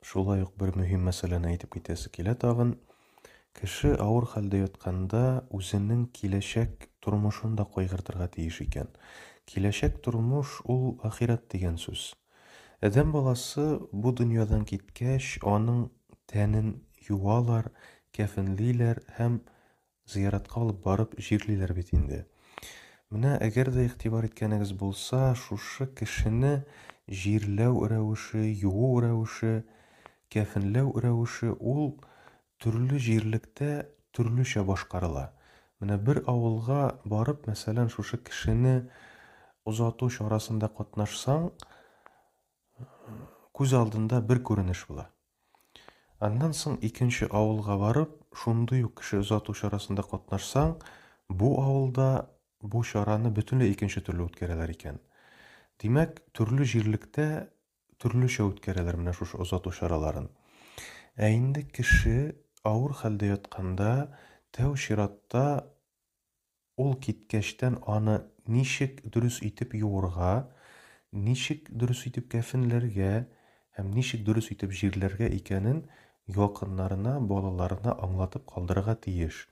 Шулай ук бер мөһим мәсьәләне әйтеп китәсе килә тагын. Кеше авыр хәлдә ятканда үзенең киләчәк тормышын да кайгыртырга тиеш икән. Киләчәк тормыш ул ахират дигән сүз. Адәм баласы бу дөньядан киткәч, аның тәнен юалар, кәфенлиләр һәм зияратка алып барып җирлиләр бит инде. Менә әгәр дә игътибар иткәнегез булса, шушы кешене җирләү рәвеше, юу рәвеше, кәфенләү рәвеше ул төрле җирлектә төрлечә башкарыла. Менә бер авылга барып, мәсәлән, шушы кешене озату чарасында катнашсаң, күз алдында бер күренеш була. Аннан соң икенче авылга барып, шундый ук кеше озату чарасында катнашсаң, бу авылда бу чараны бөтенләй икенче төрле үткәрәләр икән. Димәк, төрле җирлектә төрлечә үткәрәләр менә шушы озату чараларын. Ә инде кеше авыр хәлдә ятканда, тәү чиратта ул киткәчтән аны ничек дөрес итеп юырга, ничек дөрес итеп кәфенләргә һәм ничек дөрес итеп җирләргә икәнен якыннарына, балаларына аңлатып калдырырга тиеш.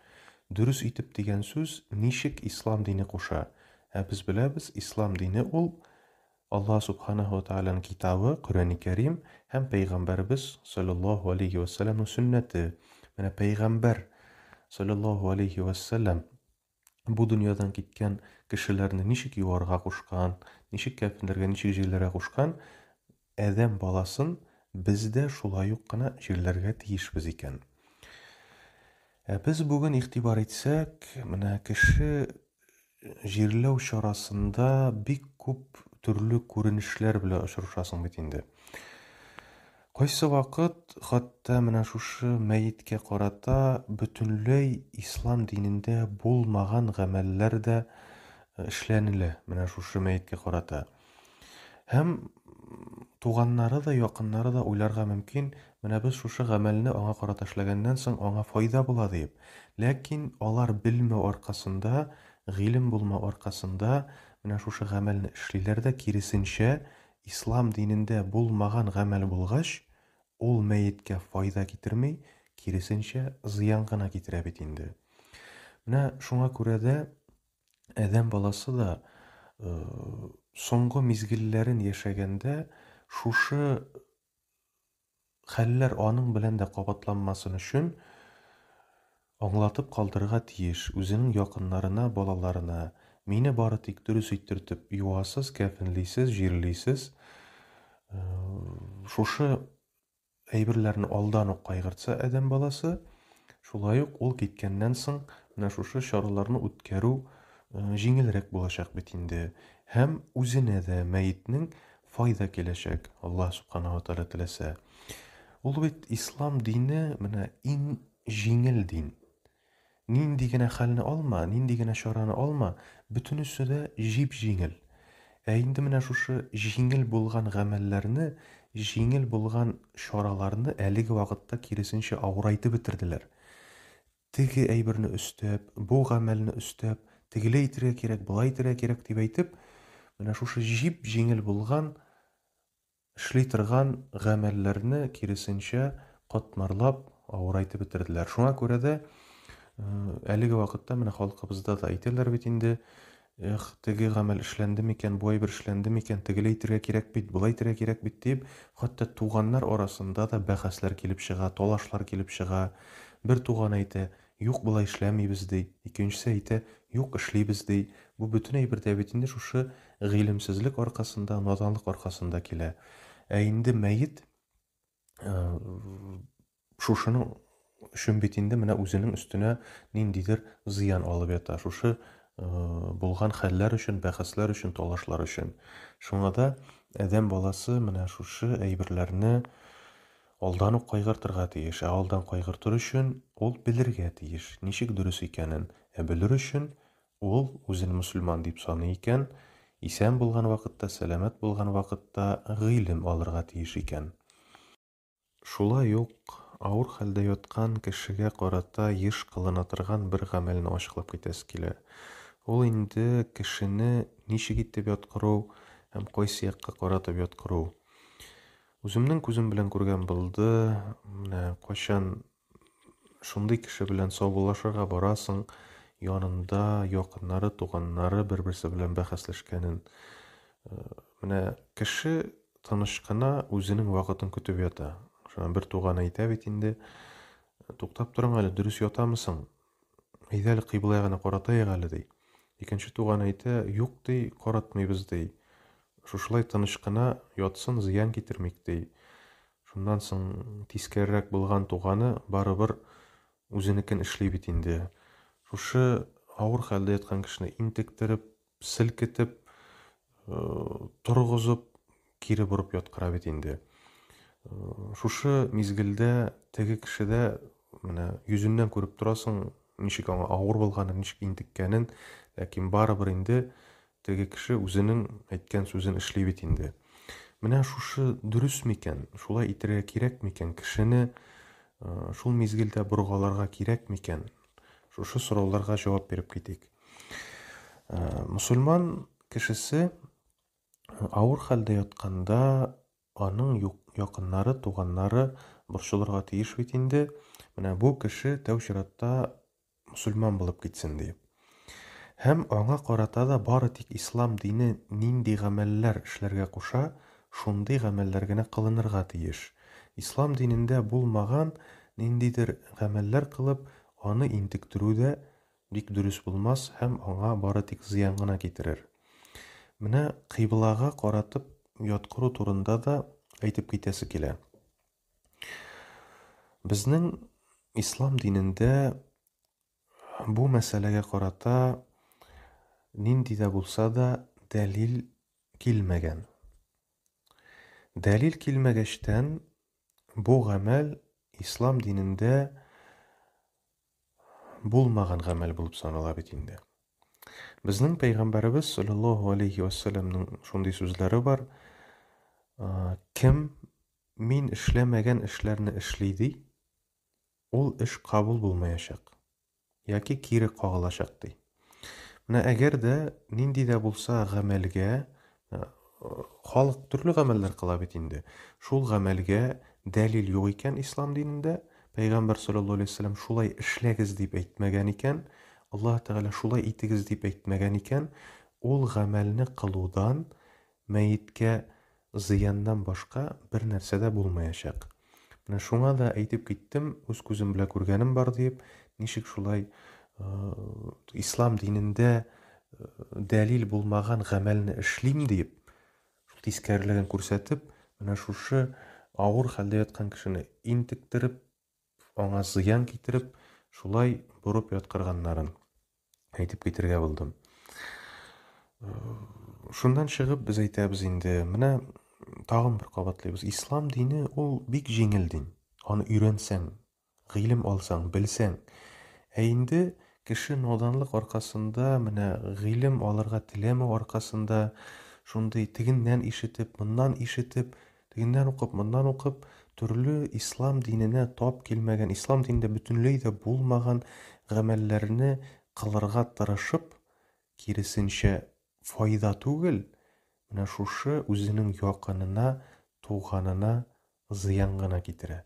Дөрес итеп дигән сүз ничек ислам дине куша. Ә без беләбез, ислам дине ул Аллаһ субханаһу ва тааляның китабы, Коръәни Кәрим һәм пәйгамбәрбез саллаллаһу алейхи ва саллямның сөннәте. Менә пәйгамбәр саллаллаһу алейхи ва саллям бу дөньядан киткән кешеләрне ничек юарга кушкан, ничек кәфенләргә, ничек җирләргә кушкан, адәм баласын без дә шулай ук кына җирләргә тиешбез икән. Ә без бүген игътибар итсәк, менә кеше җирләү чарасында бик күп төрле күренешләр белән очрашасың бит инде. Кайсы вакыт хәтта менә шушы мәеткә карата бөтенләй ислам динендә булмаган гамәлләр дә эшләнелә менә шушы мәеткә карата. Һәм туганнары да, якыннары да уйларга мөмкин, менә без шушы гамәлне аңа карата эшләгәннән соң аңа файда була дип. Ләкин алар белмәү аркасында, гыйлем булмау аркасында менә шушы гамәлне эшлиләр дә киресенчә ислам динендә булмаган гамәл булгач, ул мәеткә файда китерми, киресенчә зыян гына китерә бит инде. Менә шуңа күрә дә адәм баласы да соңгы мизгелләрен яшәгәндә шушы хәлләр аның белән дә кабатланмасын өчен аңлатып калдырырга тиеш үзенең якыннарына, балаларына. Мине бары тик дөрес иттереп юасыз, кәфенлисез, җирлисез. Шушы әйберләрне алдан ук кайгыртса адәм баласы, шулай ук ул киткәннән соң менә шушы чараларны үткәрү җиңелрәк булачак бит инде. Һәм үзенә дә мәетнең файда киләчәк, Аллаһ субханаһу ва тааля теләсә. Ул бит ислам дине менә иң җиңел дин. Нинди генә хәлне алма, нинди генә чараны алма, бөтенесе дә җип-җиңел. Ә инде менә шушы җиңел булган гамәлләрне, җиңел булган чараларны әлеге вакытта киресенчә авырайтып бетерделәр. Теге әйберне өстәп, бу гамәлне өстәп, тегеләй итәргә кирәк, булай итәргә кирәк дип әйтеп, менә шушы җип-җиңел булган эшли торган гамәлләрне киресенчә катмарлап авырайтып бетерделәр. Шуңа күрә дә әлеге вакытта менә халкыбызда да әйтәләр бит инде, теге гамәл эшләнде микән, бу әйбер эшләнде микән, тегеләй итәргә кирәк бит, булай итәргә кирәк бит дип, хәтта туганнар арасында да бәхәсләр килеп чыга, талашлар килеп чыга. Бер туган әйтә, юк, булай эшләмибез ди, икенчесе әйтә, юк, эшлибез ди. Бу бөтен әйбер дә бит инде шушы гыйлемсезлек аркасында, наданлык аркасында килә. Ә инде мәет шушының өчен бит инде менә үзенең өстенә ниндидер зыян алып ята. Шушы булган хәлләр өчен, бәхәсләр өчен, талашлар өчен. Шуңа да адәм баласы менә шушы әйберләрне алдан ук кайгыртырга тиеш. Алдан кайгыртыр өчен ул белергә тиеш, ничек дөрес икәнен. Ә белер өчен ул үзен мөселман дип саный икән, исән булган вакытта, сәламәт булган вакытта гыйлем алырга тиеш икән. Шулай ук авыр хәлдә яткан кешегә карата еш кылына торган бер гамәлне ачыклап китәсе килә. Ул инде кешене ничек итеп яткыру һәм кайсы якка каратып яткыру. Үземнең күзем белән күргән булды. Менә кайчан шундый кеше белән саубуллашырга барасың, янында якыннары, туганнары бер-берсе белән бәхәсләшкәнен. Менә кеше тыныч кына үзенең вакытын көтеп ята. Шуңа бер туган әйтә бит инде, туктап торың әле, дөрес ятамысың? Әйдә әле кыйблага гына каратыйк әле, ди. Икенче туган әйтә, юк, ди, каратмыйбыз, ди. Шушылай тыныч кына ятсын, зыян китермик, ди. Шуннан соң тискәрерәк булган туганы барыбер үзенекен эшли бит инде. Шушы авыр хәлдә яткан кешене интектереп, селкетеп, торгызып, кире борып яткыра бит инде. Шушы мизгелдә теге кешедә менә йөзеннән күреп торасың, ничек аңа авыр булганын, ничек интеккәнен, ләкин барыбер инде теге кеше үзенең әйткән сүзен эшли бит инде. Менә шушы дөрес микән? Шулай итәргә кирәк микән? Кешене шул мизгелдә боргаларга кирәк микән? Шушы сорауларга җавап биреп китик. Мөселман кешесе авыр хәлдә ятканда аның якыннары, туганнары борчылырга тиеш бит инде. Менә бу кеше тәү чиратта мөселман булып китсен дип. Һәм аңа карата да бары тик ислам дине нинди гамәлләр эшләргә куша, шундый гамәлләр генә кылынырга тиеш. Ислам динендә булмаган ниндидер гамәлләр кылып, аны интектерү дә бик дөрес булмас һәм аңа бары тик зыян гына китерер. Менә кыйблага каратып яткыру турында да әйтеп китәсе килә. Безнең ислам динендә бу мәсьәләгә карата нинди дә булса да дәлил килмәгән. Дәлил килмәгәчтән бу гамәл ислам динендә булмаган гамәл булып санала бит инде. Безнең пәйгамбәрбез саллаллаһу алейхи ва саллямның шундый сүзләре бар. Кем мин эшләмәгән эшләрне эшли ди, ул эш кабул булмаячак. Яки кире кагылачак ди. Менә әгәр дә нинди дә булса гамәлгә, халык төрле гамәлләр кыла бит инде. Шул гамәлгә дәлил юк икән ислам динендә, пәйгамбәр саллаллаһу алейхи ва саллям шулай эшләгез дип әйтмәгән икән, Аллаһ Тәгалә шулай итегез дип әйтмәгән икән, ул гамәлне кылудан мәеткә зыяннан башка бер нәрсә дә булмаячак. Менә шуңа да әйтеп киттем, үз күзем белән күргәнем бар дип, ничек шулай ислам динендә дәлил булмаган гамәлне эшлим дип, шул тискәрелеген күрсәтеп, менә шушы авыр хәлдә яткан кешене интектереп, аңа зыян китереп, шулай бурып яткырганнарын әйтеп китергә булдым. Шундан чыгып без әйтәбез инде, менә тагын бер кабатлыйбыз. Ислам дине ул бик җиңел дин. Аны өйрәнсәң, гыйлем алсаң, белсәң. Инде кеше наданлык аркасында, менә гыйлем алырга теләмәү аркасында, шундый тегеннән ишетеп, моннан ишетеп, тегеннән укып, моннан укып, төрле ислам диненә тап килмәгән, ислам динендә бөтенләй дә булмаган гамәлләрне кылырга тырышып, киресенчә файда түгел, менә шушы үзенең якынына, туганына зыян гына китерә.